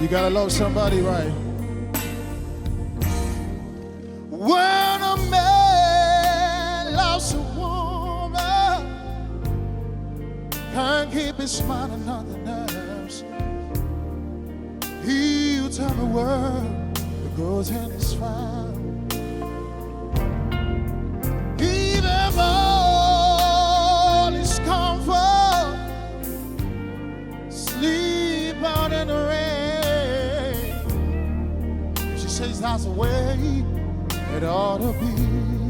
You gotta love somebody right. When a man loves a woman, can't keep his mind on nothing else. He'll tell the world the goes in his fine. Give him all his comfort, sleep out in the rain. She says that's the way it ought to be.